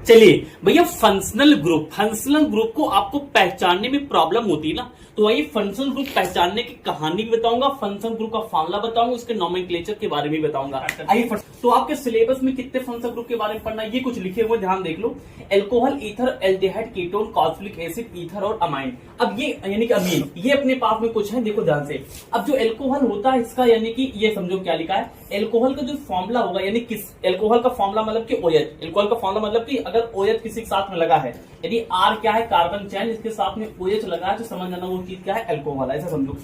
चलिए भैया, functional group को आपको पहचानने में प्रॉब्लम होती है ना, तो वही फंक्शनल ग्रुप पहचानने की कहानी भी बताऊंगा, फंक्शनल ग्रुप का फॉर्मूला बताऊंगा, उसके नोमेनक्लेचर के बारे में बताऊंगा। आइए, तो आपके सिलेबस में कितने फंक्शनल ग्रुप के बारे में पढ़ना है ये कुछ लिखे हुए ध्यान देख लो। Alcohol, ether, aldehyde, ketone, carboxylic acid, ether और अमाइन। अब ये यानी कि अमीन, ये अपने पास में कुछ है, देखो ध्यान से। अब जो एल्कोहल होता है इसका यानी कि ये समझो क्या लिखा है, एल्कोहल का जो फॉर्मूला होगा, यानी किस एल्कोहल का फॉर्मूला मतलब कि OH, एल्कोहल का फॉर्मूला मतलब कि अगर OH किसी के साथ में लगा है, यदि R क्या है कार्बन चैन, इसके साथ में OH लगा है, तो समझ जाना वो चीज क्या है, एल्कोहल, ऐसा समझो।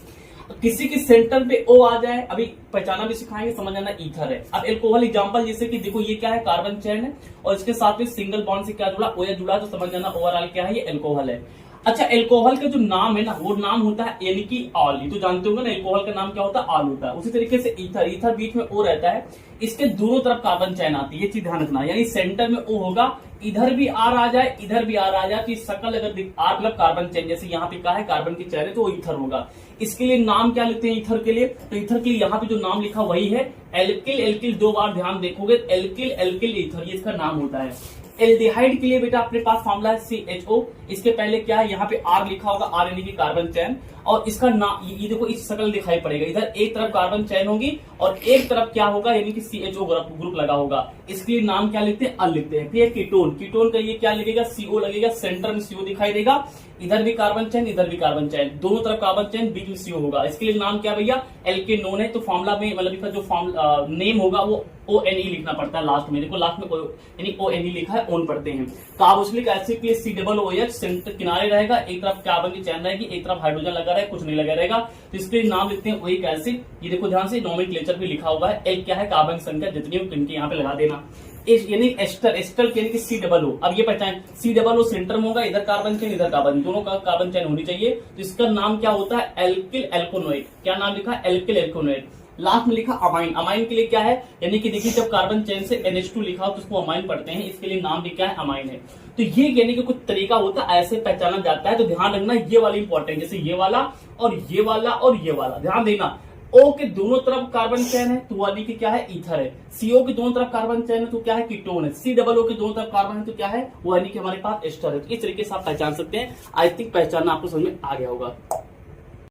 किसी के सेंटर पे O आ जाए, अभी पहचाना भी सिखाएंगे, समझ जाना ईथर है। अब एल्कोहल एग्जांपल जैसे कि देखो ये क्या है, कार्बन चैन है और इसके साथ में सिंगल बॉन्ड से क्या जुड़ा, OH जुड़ा, तो समझ जाना ओवरऑल क्या है, ये एल्कोहल है। अच्छा, एल्कोहल का जो नाम है ना, वो नाम होता है यानी कि ऑल, ये तो जानते होंगे ना, एल्कोहल का नाम क्या होता है, ऑल होता है। उसी तरीके से ईथर बीच में O रहता है, इसके दोनों तरफ कार्बन चैन आती है, ये चीज ध्यान रखना, यानी सेंटर में O होगा, इधर भी R आ जाए, इधर भी R आ जाए, तो शकल अगर R मतलब कार्बन चैन, जैसे यहाँ पे क्या है कार्बन की चैन है, तो वो ईथर होगा। इसके लिए नाम क्या लिखते हैं ईथर के लिए, तो ईथर के लिए यहाँ पे जो नाम लिखा वही है एल्किल, दो बार ध्यान देखोगे, एल्किल ईथर, ये इसका नाम होता है। एल्डिहाइड के लिए बेटा अपने पास फॉर्मूला है CHO, इसके पहले क्या है, यहाँ पे R लिखा होगा, R यानी कि कार्बन चैन, और इसका नाम ये देखो, इस शकल दिखाई पड़ेगा, इधर एक तरफ कार्बन चैन होगी और एक तरफ क्या होगा, यानी कि CHO ग्रुप लगा होगा। इसके लिए नाम क्या लिखते हैं, अल लिखते हैं। फिर कीटोन का ये क्या लगेगा, CO लगेगा, सेंटर में CO दिखाई देगा, इधर भी कार्बन चैन, इधर भी कार्बन चैन, दोनों तरफ कार्बन चैन, बीच में CO होगा। इसके लिए नाम क्या भैया, एल्केनोन है। तो फॉर्मूला में मतलब इसका जो नेम होगा वो ONE लिखना पड़ता है लास्ट में, देखो लास्ट में यानी ONE लिखा है, ओन पढ़ते हैं। कार्बोक्सिलिक एसिड के लिए COOH, सेंटर किनारे रहेगा, एक तरफ कार्बन की चैन रहेगी, एक तरफ हाइड्रोजन लगा रहेगा, कुछ नहीं लगा रहेगा, तो इसके लिए नाम लिखते हैं ओइक एसिड। ये देखो ध्यान से, नोमेनक्लेचर भी लिखा हुआ है, एल क्या है कार्बन की संख्या, जितनी हो इनके यहाँ पे लगा देना। यानी एस्टर यानी कि COO, अब ये पहचान, COO सेंटर में होगा, इधर कार्बन चैन, इधर कार्बन, दोनों का कार्बन चैन होनी चाहिए, तो इसका नाम क्या होता है, एल्किल एल्कोनोइड। क्या नाम लिखा है, एल्किल एल्कोनोइड। लास्ट में लिखा अमाइन के लिए क्या है, यानी कि देखिए जब कार्बन चैन से NH2 लिखा हो तो उसको अमाइन पढ़ते हैं, इसके लिए नाम भी क्या है, अमाइन है। तो ये यानी कि कुछ तरीका होता है, ऐसे पहचाना जाता है, तो ध्यान रखना ये वाला इंपॉर्टेंट, जैसे ये वाला और ये वाला और ये वाला, ध्यान देना। O के दोनों तरफ कार्बन चैन है तो यानी कि क्या है, ईथर है। CO के दोनों तरफ कार्बन चैन है तो क्या है, कीटोन है। COO के दोनों तरफ कार्बन है तो क्या है, वो यानी कि हमारे पास एस्टर है। तो इस तरीके से आप पहचान सकते हैं। आई थिंक पहचानना आपको समझ में आ गया होगा।